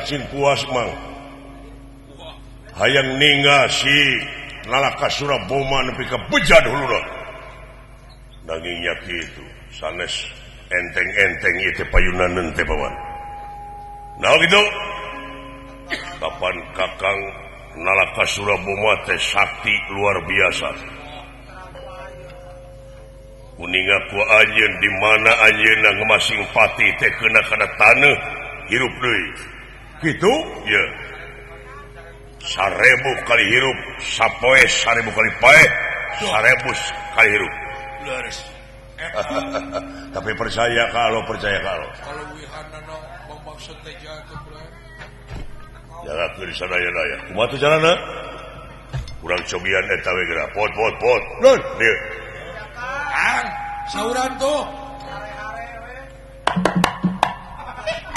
Sing puas mang hayang ninggal si nalaka Suraboma nepi ka bejad huluna nanging nya kitu sanes enteng-enteng ieu teh payunaneun teh paman naon kitu kapan kakang nalaka Suraboma teh sakti luar biasa kuninga ku anjeun di mana anjeunna ngemasing pati teh keuna kana taneuh hirup deui gitu ya 1000 kali hirup sapoe 1000 kali pae 1000 kali hirup tapi percaya kalau wihanana maksud teh jago jaga keur sadaya-daya kumaha teh carana urang cobian eta we geura pot non dieu kang sauran tuh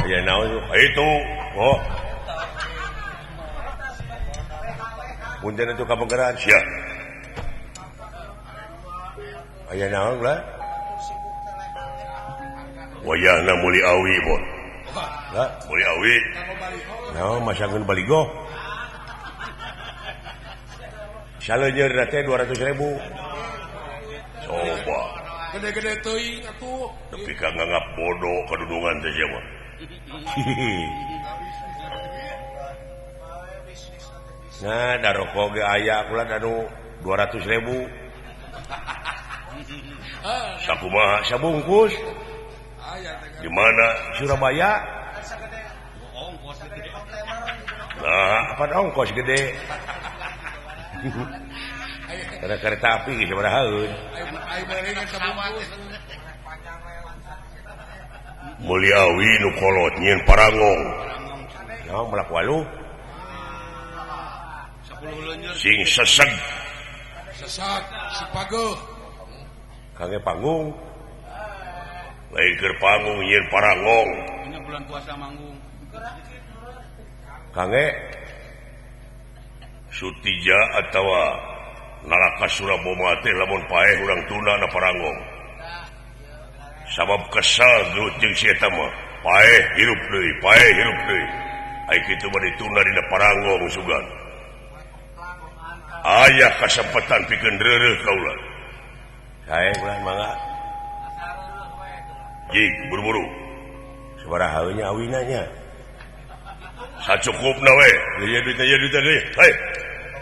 aya naon itu oh punten itu kabengkeran sia aya naon lah wayahna muli awi bon lah muli awi naon masakeun baligo saleunyeur teh 200.000 coba gede-gede teuing atuh tapi ka nganggap bodoh kadudungan teh sia mah nah daroko ge aya kula anu 200.000 sakumaha sabungkus di mana Surabaya nah apa ongkos gede ada kereta api sabaraha heun Muliawi nu kolot nyieun parangong naon melak waluh sing seseg si pageuh kangge panggung lain keur panggung nyieun parangong ini bulan puasa manggung kangge Sutija atawa nalaka Suraboma teh lamun paeh urang tuna na parangong sabab kesal jeung si eta mah paeh hirup deui ai kitu mah dituna dina parangong sugan aya kasempatan pikeun reureuh kaula sae bulan mangga jig buru-buru sabaraha we nya awina nya sacukupna we ieu duit deui hei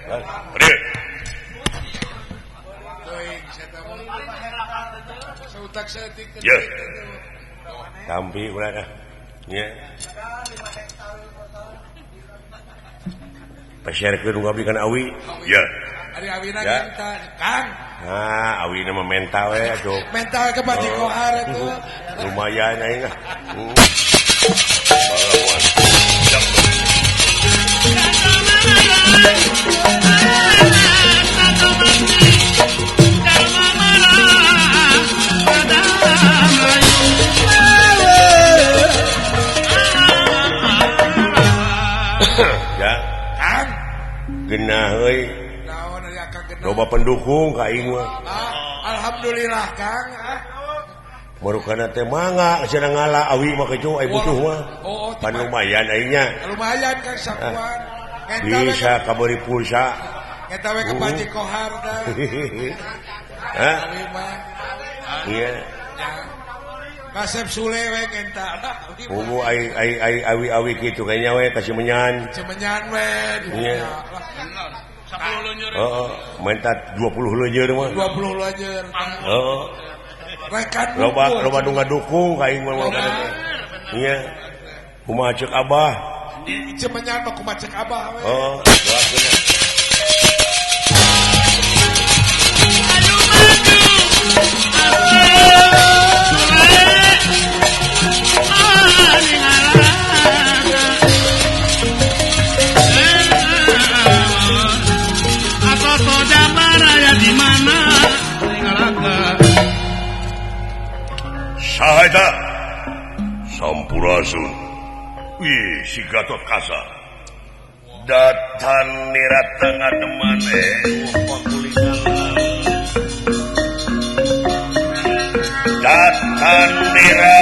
hadi ya tampi ulah nya pasyarekeun ngabdi kana awi ya ari awina minta kang nah awina mah mental we atuh mental ke Baji Kohar atuh lumayan aing ya kang genah euy naon ari akang genah loba pendukung ka aing mah alhamdulillah kang marukana teh mangga cenah ngala awi mah kitu ai butuh mah pan lumayan aing nya lumayan kang sakuan bisa kabari pulsa eta we ke Baji Kohar teh hah iya Kasep Sule we ngenta ungu awi kitu kayaknya we kasih menyan we iya 10 leunyeur heeh minta 20 leunyeur mah 20 leunyeur heeh rekan loba nu ngadukung ka aing mah iya kumaha ceuk abah Cemenyan mah kumaha ceuk abah we oh doakeun eta Sampurasun si Gatot Kaca datan nira tengah teman datan nira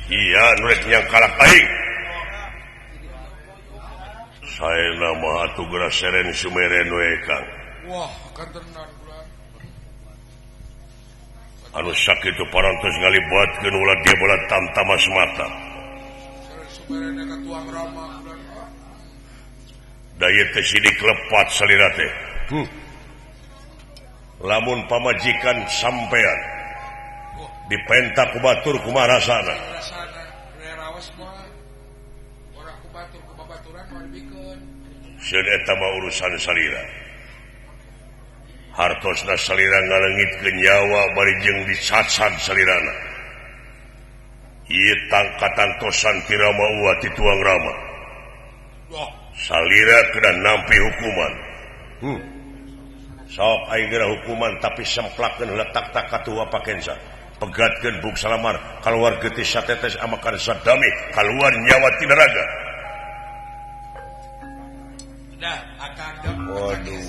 iya nulis yang kalah aing saya nama atugra seren sumeren we Kang Wah, akan tenan bulan. anu sakitu parantos ngalibatkeun ulah dia bola tamtama semata Seren sumerene ka tuang rama bulan. daya teh sidik lepat salira teh lamun pamajikan sampean dipenta ku batur kumaha rasana Rasana rawas mah. Ora ku batur ku babaturan mah dibikeun. sieun eta mah urusan salira hartosna salira ngaleungitkeun nyawa bari jeung dicacad salirana ieu tangkatantosan ti Rama Uwa ti tuang Rama Wah, salira kena nampi hukuman sok aing geura hukuman tapi semplakeun letak tak katua pakensa pegatkeun buk salamar kaluar geutis satetes amakan sadami kaluar nyawa ti neraga dah akan dong. Waduh.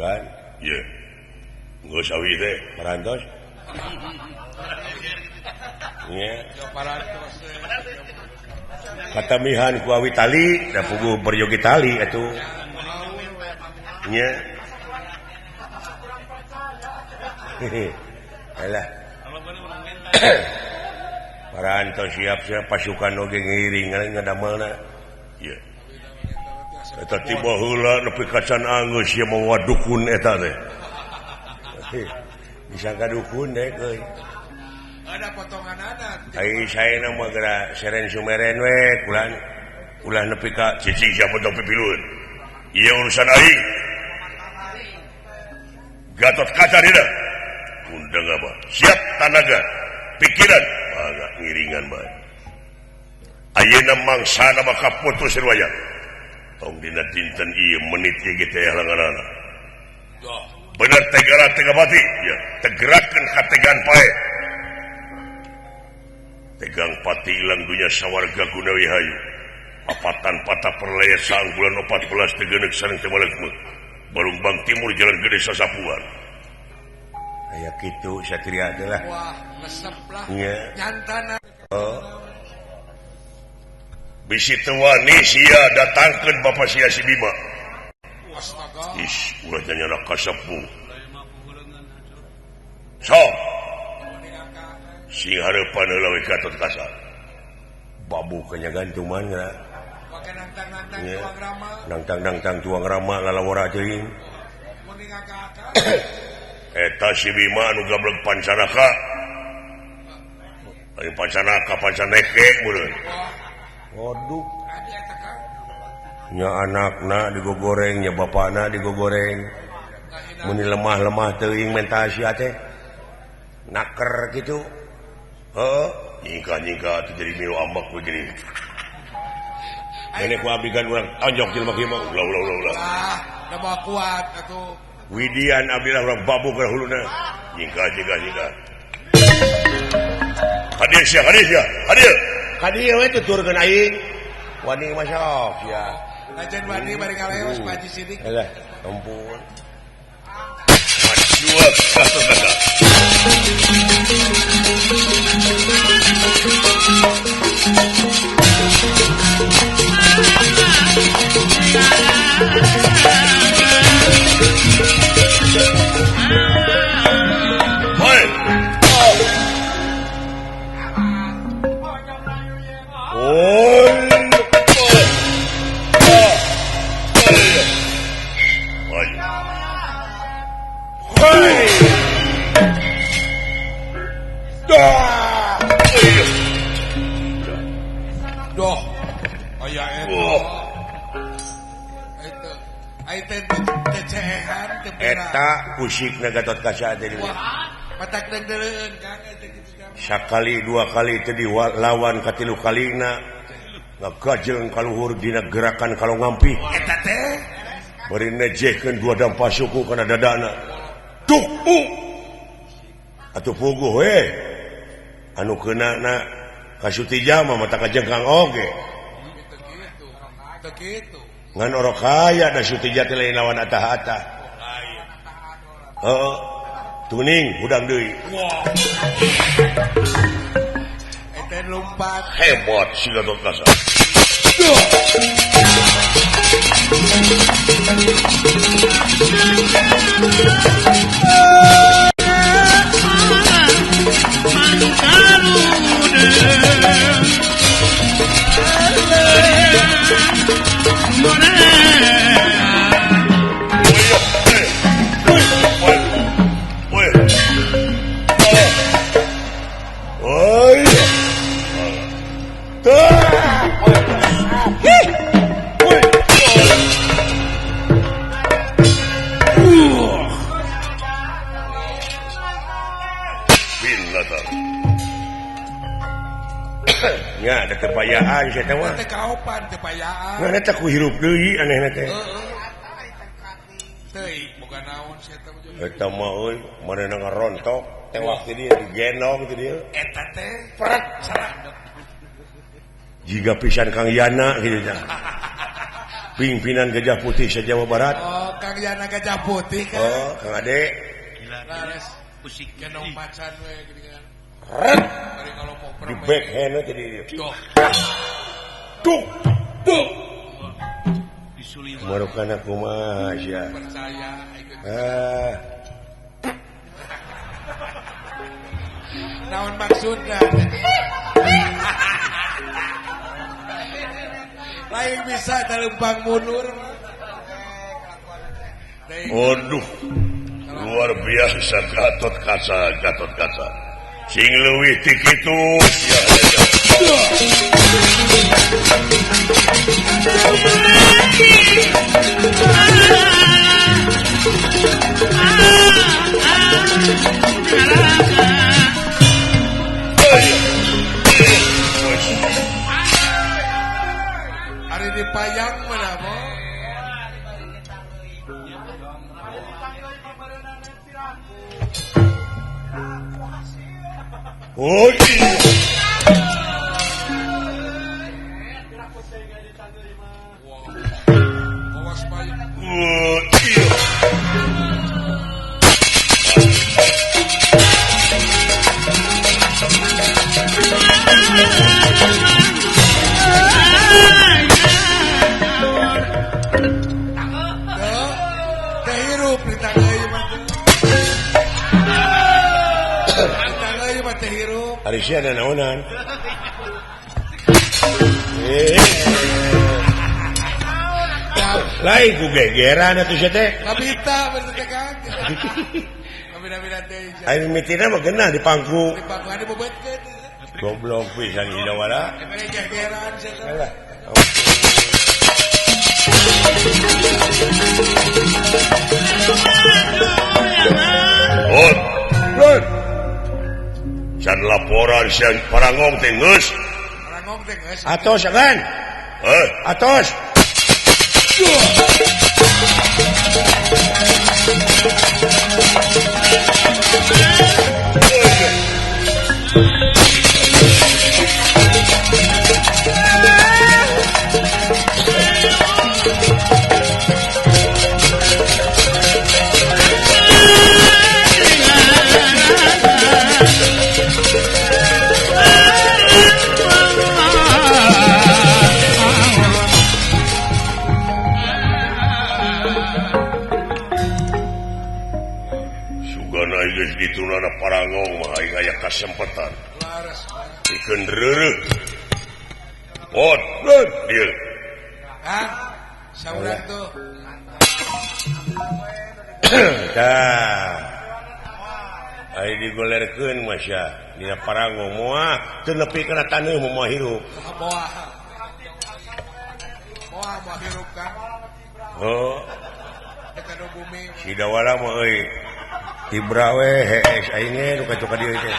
kan ye geus awi teh parantos nya katamihan ku awi tali da puguh berjoget tali atuh nya alah parantos siap-siap pasukan oge ngiring ngadamelna ye eta tiba heula nepi ka can anggeus ieu mah dukun eta teh bisa ka dukun deh euy Ada potongan anak. ai saena mah geura seren sumeren we ulah nepi ka cicing sia potong pipilueun ieu urusan aing Gatot Kaca dina undang apa siap tanaga pikiran agak ngiringan bae ayeuna mangsana bakal putus riwayat tong dina dinten ieu menit ieu ge teh langaranna bener tega mati ya tegerakeun kategan pae tegang pati ilang dunya sawarga gunawi hayu papatan patah perlaya sang bulan 14 tegeuneuh sareng teh malekmeuh Balumbang Timur Jalan Gede Sasapuan aya kitu satria teh lah Wah, resep lah. nya Nyantana. bisi teu wani sia datangkeun Bapak sia si Bima Astaga. is ulah nyana kasepuh sok sing hareupan heula we Gatot Kaca babu kanya gantungan geura Pakai nantang-nantang Iya. tuang rama. nangtang tuang rama lalawara teuing Muni ngakak. eta si Bima anu gablek pancanaka ari pancaneke meureun Wah, waduh adi eta Kang. nya anakna digogoreng nya bapana digogoreng muni lemah-lemah teuing mental sia teh naker kitu heuh nyingka teh jadi milu ambek begini ini ku abdi kan urang anjok jelema kieu mah ulah Ah, udah bawa kuat atuh. Widian abdilah urang babu ka huluna nyingka hadir sia hadir we tuturkeun aing wani mah sok ya Lajen Wadi bari kaleos Pak Haji Sidik. alah ampun majua Gatot Kaca Hoi. Hoi. pusik na Gatot Kaca teh. Patak dengdeureun Kang eta kitu Kang. Sakali dua kali tadi lawan katilu kalina ngagajeng kaluhur dina gerakan kalau ngampi. Eta teh Bari nejehkeun dua dampa suku kana dadana. Tuk. Atuh puguh we. Anu keunana kasuti jama mata kajengkang oge. Teu kitu. Ngan orok kaya da suti jati lain lawan atah-atah. Heeh. Tuning hudang deui. Eta lompat. Hebat si Gatot Kaca. Ya, ada kepayaan saya tahu. Teh kaopan teh payaan. Ngan eta ku hirup deui anehna teh. Teuing boga naon saya tahu juga. Eta mah euy, manehna ngarontok, tewak ti dieu digendong ti dieu. Eta teh Pret sarang. Jiga pisan Kang Yana kitu nya. Pimpinan Gajah Putih se-Jawa Barat. Oh, Kang Yana Gajah Putih kan. Oh, Kang Ade. Laras pusik kenong macan we gini kan. Ret Bari kalau mau di backhand teh dieu. Tuh. Tuk. disulir Marukana kumaha sia. Percaya ikut. Naon maksudna? Lain bisa talempang mundur. Waduh. Luar biasa Gatot Kaca. Sing leuwih ti kitu ya. Ari dipayang mana mo? Oh iya. Awas payang. Oh iya. Teh hirup di tangga ieu mah. Di tangga ieu mah teh hirup. Ari sia ada naonan. Lain ku gegeran atuh sia teh. Kabita bener teh Kang. Kabina-bina teh. Aing mitina mah geunah di pangku. Di pangkuan dibebeutkeun. Goblok pisan hidawara. Emang gegeran sia. Alah. Lord. Can laporan sian Parangong teh geus. Parangong teh geus. Atos kan? Atos. Geus ditulana Parangong mah aing aya kasempatan. Laras. Pikeun reureuh. Dieu. Kang, saurang tuh. Tah. Ai digolerkeun mah sia. Dina Parangong moal teu nepi kana taneuh moal hirup. Moal hirup Kang. Oh, Eta nu bumi. si dawala mah euy Tibrawe hees aingnya nu kacoka dieu teh.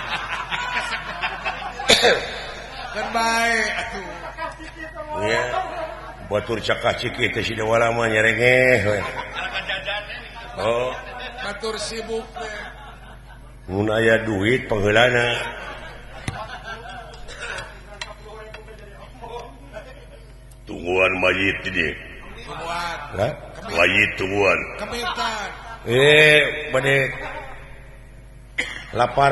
Kan bae atuh. Nya batur cakah ciki teh si dewala mah nyerengeh we. Oh, Batur sibuk teh. mun aya duit pangheulana. Tungguan mayit di dieu. Tungguan. Hah? Mayit tungguan. Kemitan. Bade lapar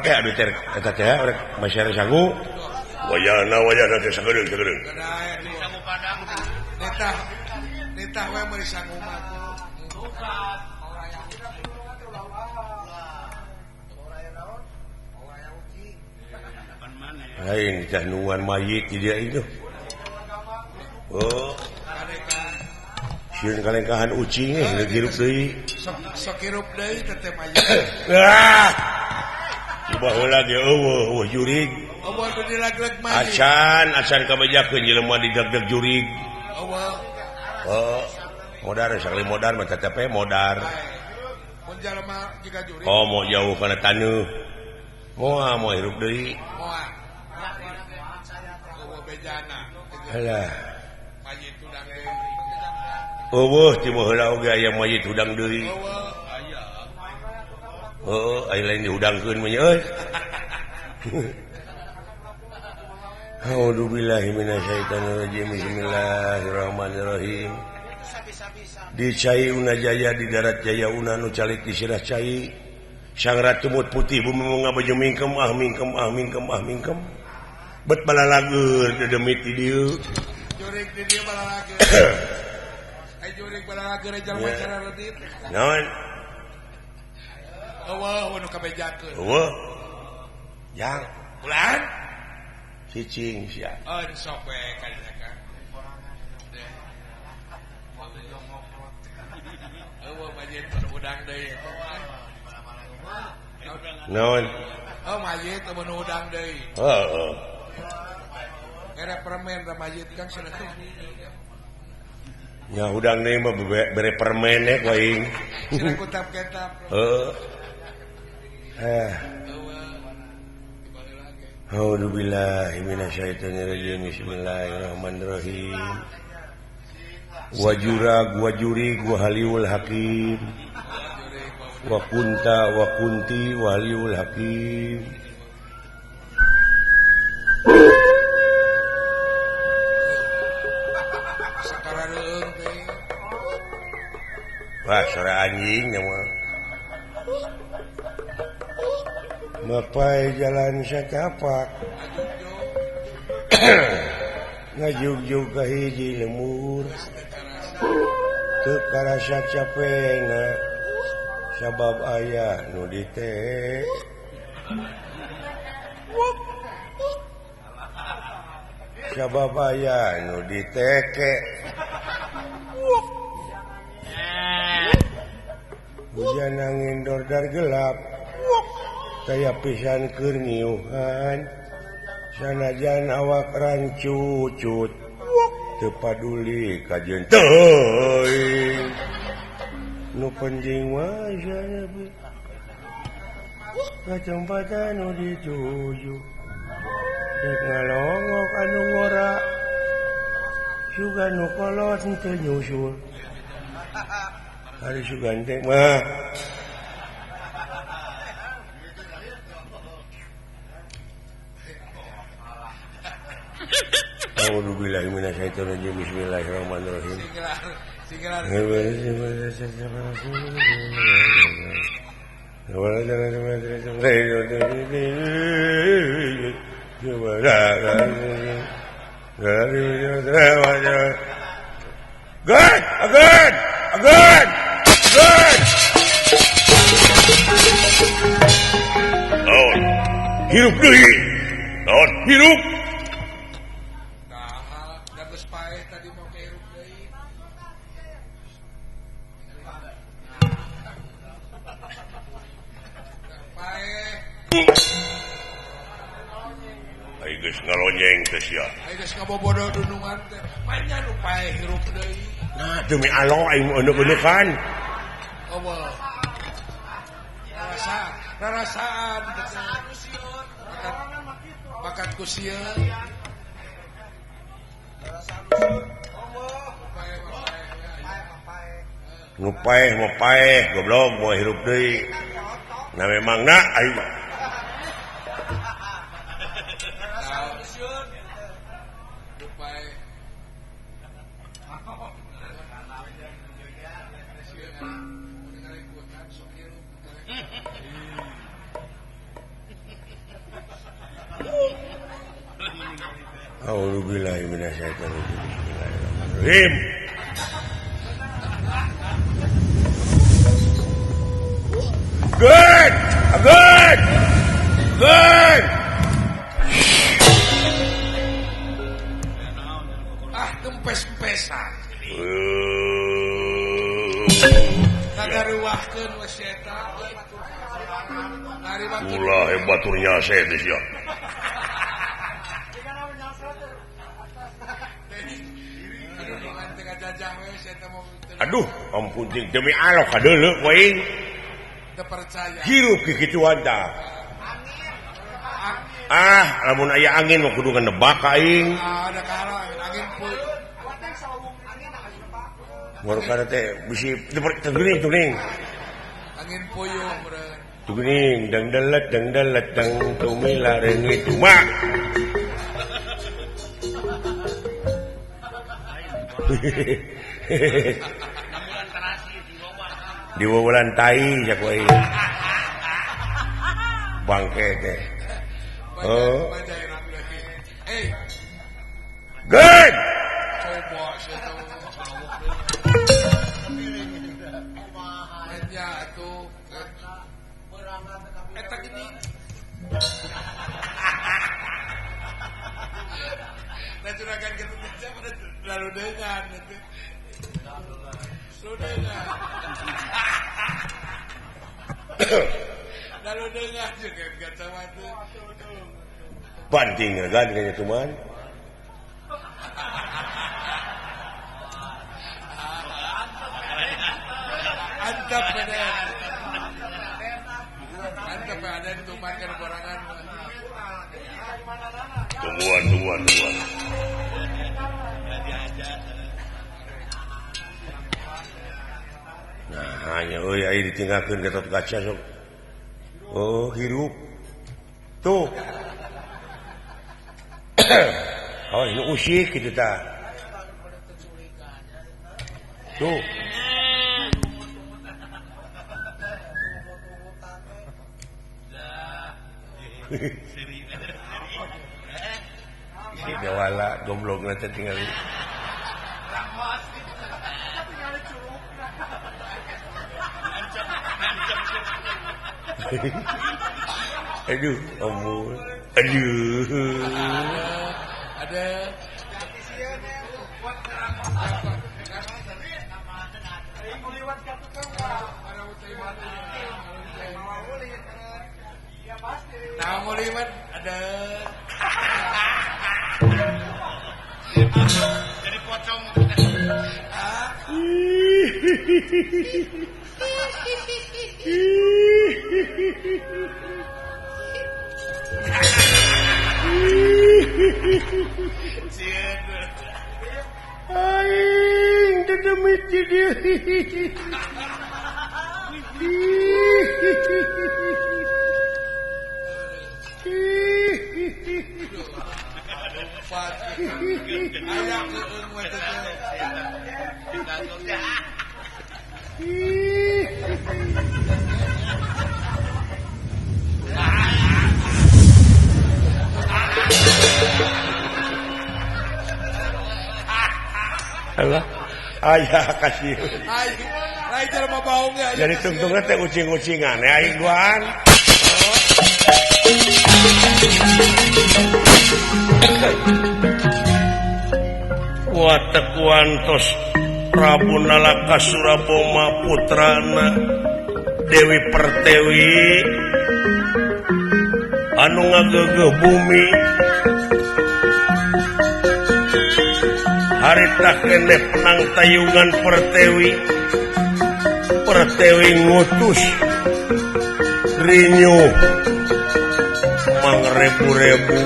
teh adu teh eta teh rek masyarakat sangu. Wayana teh sagedeung. Gadae tuh. Nitah we meuli sangu mah tuh. Lain teh nuan mayit di dia itu. Oh, sieun kalengkahan ucing hirup deui. Sok hirup deui teh mayit. Ah. Coba heula ge eueuh jurig. Eueuh nu dilag-lag mayit. Acan kabejakeun jelema dideg-deg jurig. Eueuh. Oh, modar sakali modar mah tetep modar. Mun jalema jiga juri. Oh, mau jauh kana taneuh. Moal hirup deui. Moal. Eueuh bejana. Alah. Mayit udang deui. Eueuh ti mah heula oge aya mayit udang deui. Eueuh. Oh, aya lain diudangkeun mah euy. A'udzubillahi minasyaitonirrajim. Bismillahirrahmanirrahim. Di cai una jaya di darat jaya una nu calik di sirah cai. Sang ratu mut putih bumi ngabaju mingkem. Bet balalagur dedemit di dieu. Jurig di dieu balalagur. Jurig balalagur jalma cara redit. Naon? Eueuh nu kabejakeun. Eueuh. Yang Bulan? cicing sia. Oh, sok we kadina kan. Eueuh mayit udang deui. Naon? Oh, mayit mun udang deui. Heeh. Mere permen da mayit kan cenah. Ya udang deui mah bere permen we koing. Cenah kutap-ketap. Heeh. Eueuh. A'udzubillahi minasyaitonirrajim. Bismillahirrahmanirrahim. Wa jurag wa jurig wa haliul hakim. Wa kunta wa kunti wa haliul hakim. Sakarareung teh. Wah, suara anjing mah. Mapai jalan satapak. Ngajug-jug ka hiji lemur. Teu karasa capena. Sabab aya nu dite. Sabab aya nu diteke. Hujan angin dordar gelap. Kaya pisan keur ngiuhan. Sanajan awak rancucut. Teu paduli ka jeung teuing. Nu penting mah sanepi. Kacempatan nu dituju. Dek ngalongok anu ngora. Suga nu kolot teu nyusul. Ari sugan teh mah. A'udzubillahi minasyaitonirrajim. Bismillahirrahmanirrahim. Singelar. Again. Naon? Hirup deui. Naon? Hirup. Tadi mau ke hirup deui. Ai geus ngalonyeng teh sia. Ai geus ngabobodo dunungan teh. Manya nu pae hirup deui. Nah, demi Allah aing euneuk-eunekan. Eueuh. Rarasaan bakat kusieun ngupaeh goblok mau hirup deui nah memangna aing mah A'udzubillahi minasyaitonir rajim. Bismillahirrahmanirrahim. Good. Kempes-kempesan ngagaruwahkeun we si eta ulah baturnya saya teh sia. Aduh, ampun cing demi Allah kadeuleu poing. Teu percaya. Hirup kikituan tah. Lamun aya angin mah kudu ngebak aing. Ada karo angin puy. Baru kana teh bisi tuning. Angin puyuh meureun. Tuning dang dalet dang tumila reungit mak. Di wulan tai jak we bangke teh good coba saya ya atuh eta gini dan juragan gitu lalu dengan itu sudah lalu dengan juga kata waktu banting kan kayaknya cuman antap ada tuman kan borangan tungguan nah hanya ayo ditinggalkan ke tot kaca sok hirup tuh ini usik gitu ta tuh si dewala goblok nanti tinggal aduh ampun ada nah mau liwat ada jadi pocong aing dedemit dia Allah ayah kasih lain cara mau bau nggak jadi tungtungnya teh ucing-ucingan ya aing guan watek wantos Prabu Nalaka Suraboma putrana Dewi Pertewi anu ngagegeh bumi harita keneh penang tayungan Pertewi ngutus Kurinyu mangrebu-rebu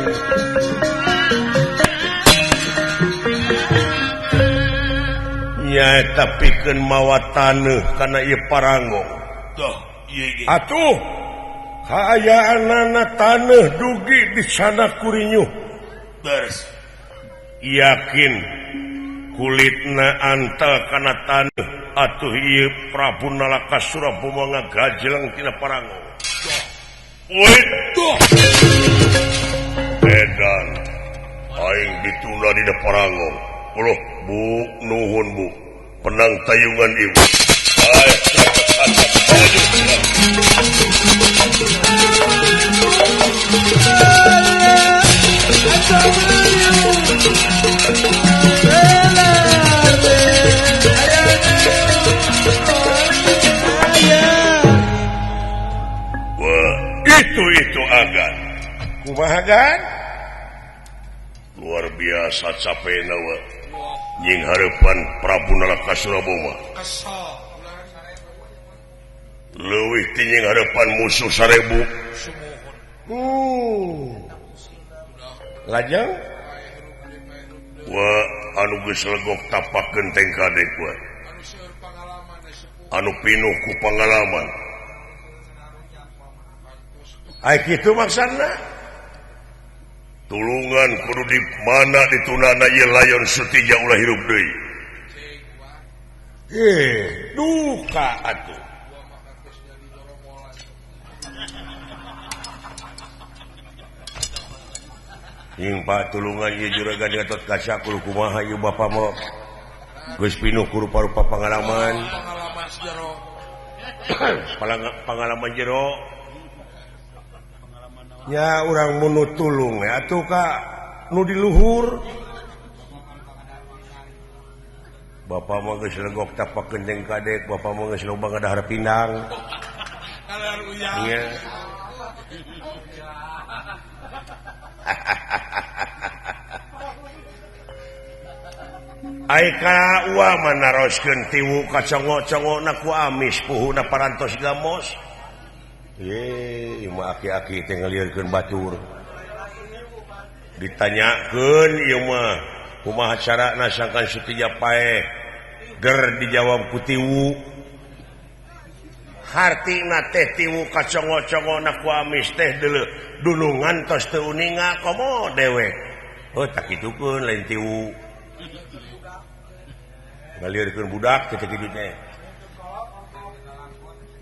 nya tapikeun mawa taneuh kana ieu parangong atuh kaayaanana taneuh dugi di sana Kurinyu yakin kulitna antal kana taneuh atuh ieu Prabu Nalakasura Boma ngagajeleng tina parangong edan aing dituna dina parangong ulah Bu nuhun Bu penang tayungan ieu itu agan kumaha gan luar biasa capena wa nying hareupan Prabu Nalakasura Boma leuwih ti nying hareupan musuh 1000 lajang wa anu geus legok tapak genteng kadek wa anu pinuh ku pangalaman ai kitu maksudna tulungan kudu di mana ditunana ieu layon Sutija ulah hirup deui duka atuh ing Pak tulungan ieu juragan gatot kaca kudu kumaha ieu Bapa mah geus pinuh ku rupa-rupa pengalaman pengalaman jero nya urang mun tulung atuh ka nu di luhur Bapa mah geus legok tapak genteng kadek Bapa mah geus loba ngadahar pindang iya ai ka wa manaroskeun tiwu ka congo-congona ku amis puhuna parantos gamos mah aki-aki teh ngalieurkeun batur ditanyakeun ieu mah kumaha carana sangkan Sutija paeh ger dijawab ku tiwu hartina teh tiwu kacongo-congona ku amis teh dulungan tos teu uninga komo dewe tak kitukeun lain tiwu ngalieurkeun budak teh kitu teh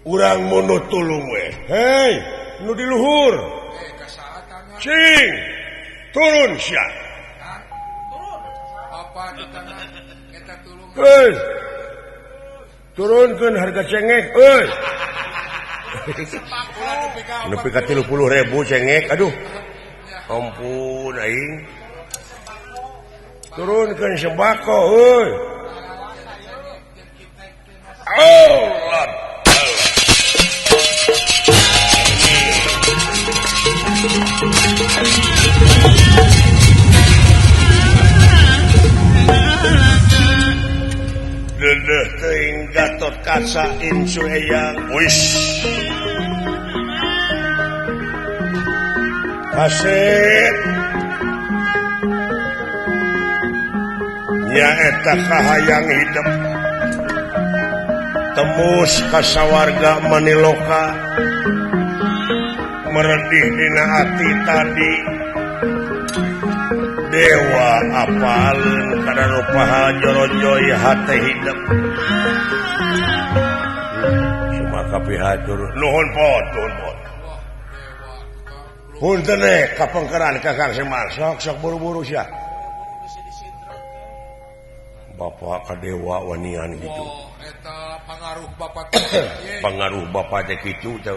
urang mono tulung we hei nu di luhur cing turun sia apa kita tulung turunkeun harga cengek euy nepi ka 30.000 cengek aduh ampun aing turunkeun sembako euy Allah dedeh teuing Gatot Kaca incu eyang wis kaset nya eta kahayang hidup tembus ka sawarga Maniloka meredih dina ati tadi dewa apaleun kana nu paha jorojoy hate hidup sumaka pihatur nuhun pot punten kapengkeran Kakang Semar sok buru-buru sia Bapak ka dewa wanian gitu eta pangaruh Bapak pangaruh Bapak teh kitu teh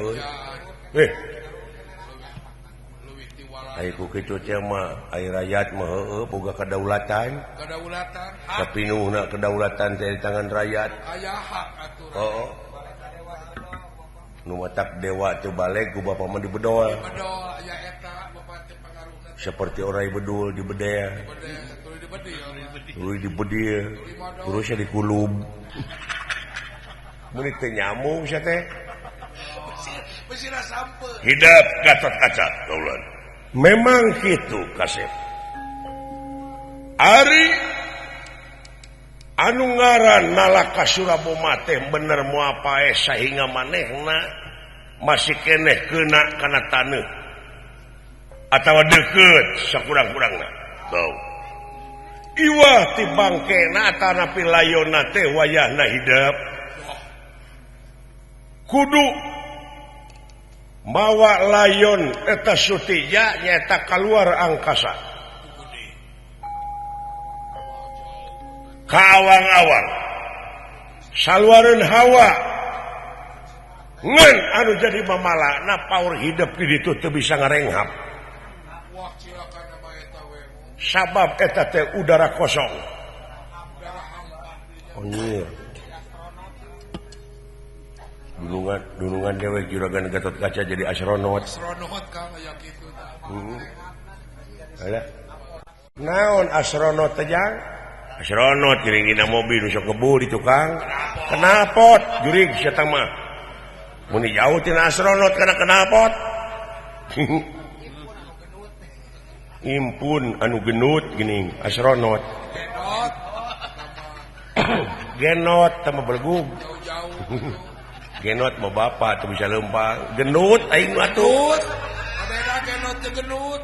Aiku kitu teh mah ai rakyat mah heueuh boga kedaulatan sapinuhna kedaulatan teh di tangan rakyat aya hak aturan heuh nu matak dewa teu balik ku Bapa mah dibedol aya eta Bapak teh pangaruhna seperti orai bedul dibedea tuluy dibedil terusnya dikulub mun teu nyambung sia teh Pesira sampai hidup Gatot Kaca kaulan memang gitu Kasep Ari anu ngaran nalaka Suraboma teh bener mau apa sehingga manehna masih keneh kena kana taneuh atawa deukeut sakurang-kurangna tau iwah ti bangkena tanapi layonna teh wayahna hidup kudu mawa layon eta sutija nyata keluar angkasa ka awang-awang saluareun hawa ngan anu jadi mamalana paur hidup di ditu teu bisa ngarenghap sabab eta teh udara kosong anjir dunungan dewek juragan Gatot Kaca jadi astronot Kang aya kitu tah. Ada naon astronot teh jang astronot geuning dina mobil nu sok ngebul di tukang knalpot jurig sia mah mun jauh tina astronot kana knalpot impun anu genut geuning astronot genot teh belgug Jauh-jauh. genot mau bapak tuh bisa lempang genut aing atuh Ada genot teh genut.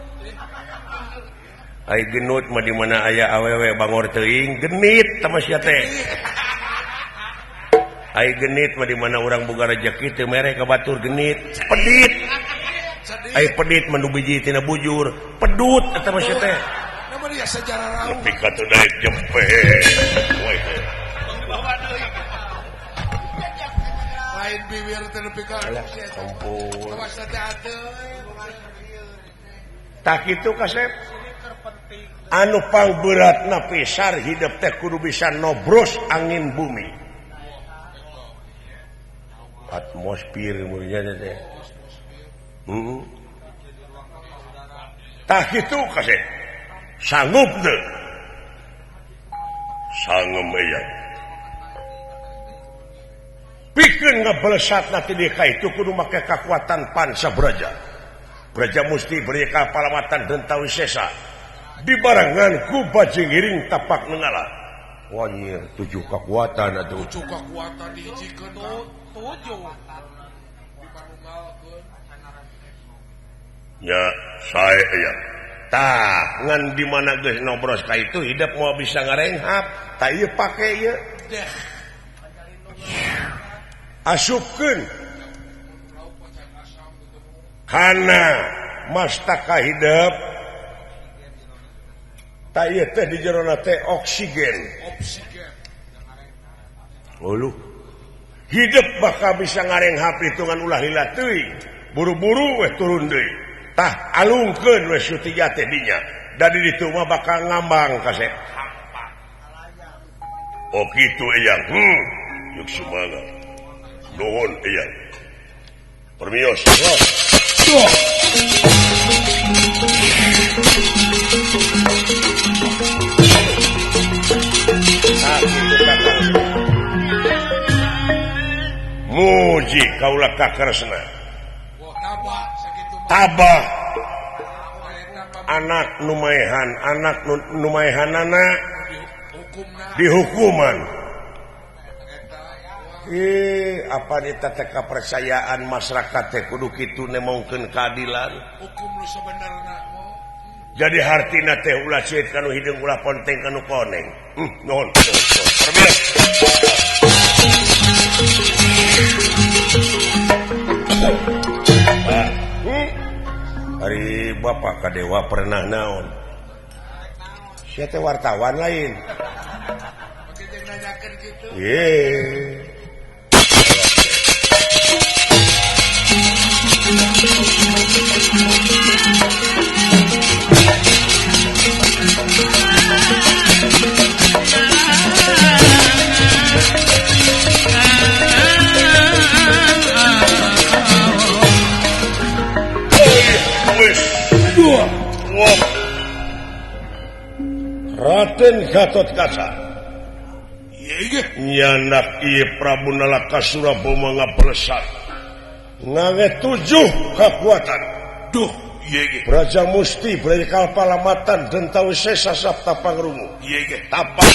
aing genut mah di mana aya awewe bangor teuing genit tama sia teh aing genit mah di mana urang boga rezeki teu mere ka batur genit pedit aing pedit mah nu biji tina bujur pedut eta mah sia teh Nama dia sejarah raung. nepi ka teu daek jempe woi Lain bibir teh nepi ka. ampun Awas hati-hati. tak kitu Kasep anu pangberatna pisar hidup teh kudu bisa nobros angin bumi atmosfer mulanya teh tak kitu Kasep sanggup teu sangem aya pikeun ngabelesatna ti dieu itu kudu make kekuatan pansa braja Braja Musti beri kapalamatan Denta Wisesa dibarengan ku bajingiring tapak nenggala wanyir 7 kekuatan atuh 7 kekuatan dihijikeun 7 dipanunggalkeun nya sae aya tah ngan di mana geus nobros ka itu hidup mau bisa ngarenghap tah ieu pake ieu asupkeun kana mastaka hidup tak ieu teh di jerona teh oksigen uluh hidup bakal bisa ngarenghap hitungan ulah lila teuing buru-buru weh turun deui tah alungkeun weh sutija teh dinya da di ditu mah bakal ngambang Kasep oh kitu eyang yuk semangat nuhun eyang permios muji kaulah kakaresna tabah anak numaehanana dihukuman apa ditata kepercayaan masyarakat teh kudu kitu nemongkeun keadilan hukum lu sebenarnya jadi hartina teh ulah cieut kanu hideung ulah ponteng kanu koneng nuhun permios hari bapak kadewa pernah naon sia teh wartawan lain oke jeung nanyakeun kitu Raden Gatot Kaca nyanak ieu Prabu Nalaka Suraboma ngapelesat ngange 7 kekuatan. Duh, iya ge. Praja Musti, Brekal Palamatan, Dentau Sesa Sabta Pangrungu. Iya ge. Tapak.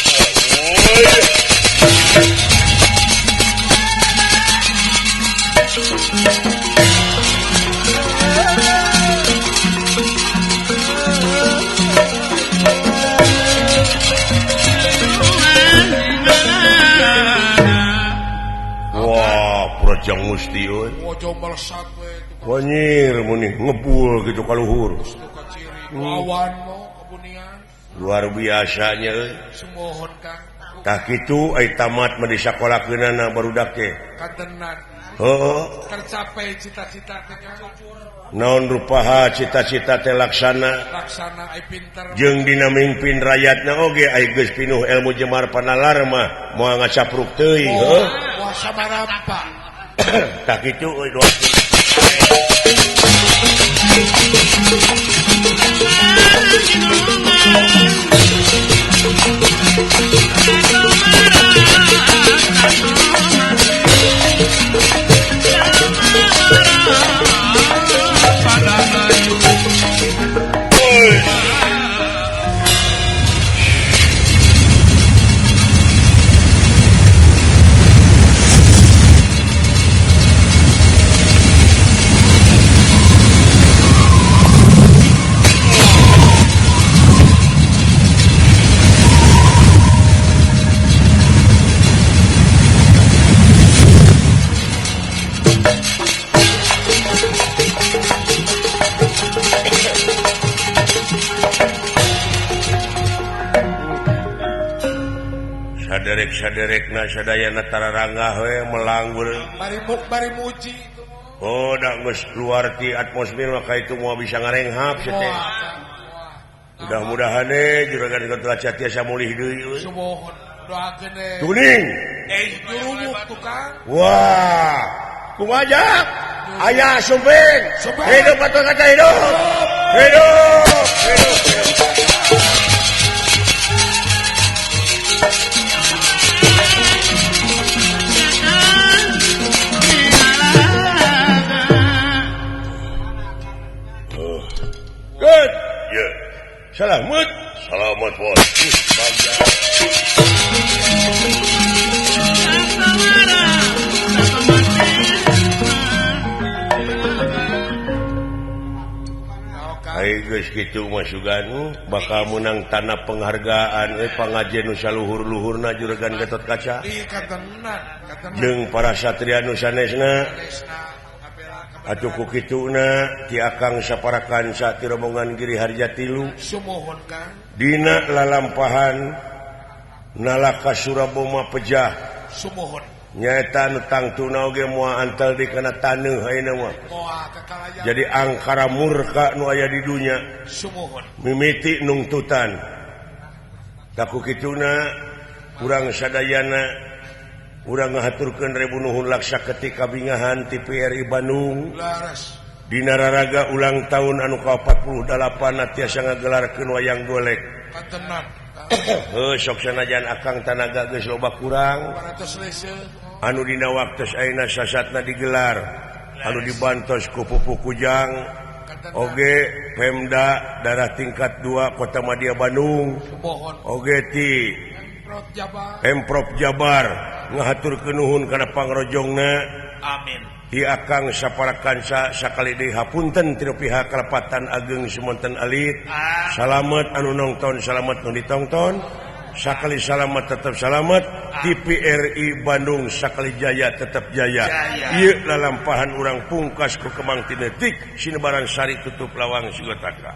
Wah, Praja Musti euy. Ojo melesat we tukang Wanyir muni ngebul gitu ka luhur. tukang ciri. Lawan mo kebunian. Luar biasanya euy. Sumohon Kang. Tah kitu ai tamat mah disakolakeunana barudak teh. Kantenan. Heuh. Tercapai cita-cita teh Kang. Naon rupaha cita-cita teh laksana. Laksana ai pinter. Jeung dina mimpin rakyatna oge ai geus pinuh ilmu jemar panalar mah moal ngacapruk teuing heuh. Wah sabarampa. Tah kitu euy doa. Saderek-saderekna sadayana tararangah we melanggur. Bari muji itu mo. Oh, da geus keluar ti atmosfer maka itu moal bisa ngarenghap teh. Wah Kang. Wah. Mudah-mudahan juragan Ketulaca tiasa mulih deui euy. Sumohon. Doakeun we. Tuning. Jurumuk tukang. Wah, kumaha? Aya sumping. Hidup atuh kata hidup. Hidup. Good. Ya. Selamat. Selamat, Bos. Hai geus kitu mah sugan bakal menang tanah penghargaan pangajen nu saluhur-luhurna juragan Gatot Kaca. Di kantenan. Jeung para satria nu sanesna Desna. atuh ku kituna ti akang saparakan sati rombongan Giri Harjatilu Sumohon Kang. dina lalampahan nalaka Suraboma pejah Sumohon. nyaeta nu tangtuna oge moal antel di kana taneuh ayeuna mah. Moa kekalayan. Jadi angkara murka nu aya di dunya Sumohon. mimiti nungtutan. Taku kituna urang sadayana urang ngahaturkeun rebu nuhun laksa ketika bingahan ti PRI Bandung Laras. dina raraga ulang tahun anu ka-48 tiasa ngagelarkeun wayang golek. Kantenan. Heuh sok sanajan akang tanaga geus loba kurang 200 lese. anu dina waktos ayeuna sasatna digelar anu dibantos ku Pupu Kujang oge Pemda Daerah Tingkat 2 Kota Madya Bandung Sumohon. oge ti Prot Jabar. Pemprov Jabar ngahaturkeun nuhun kana pangrojongna Amin. ti akang saparakansa sakali deui hapunten tina pihak Kalepatan Ageng Sumonten Alit. Salamet anu nongton, salamet nu ditonton. Sakali salamet tetep salamet. Ti PRI Bandung sakali jaya tetep jaya. Ieu lalampahan urang pungkas ku Kemang Tinetik sinebaran sari tutup lawang Sigotaka.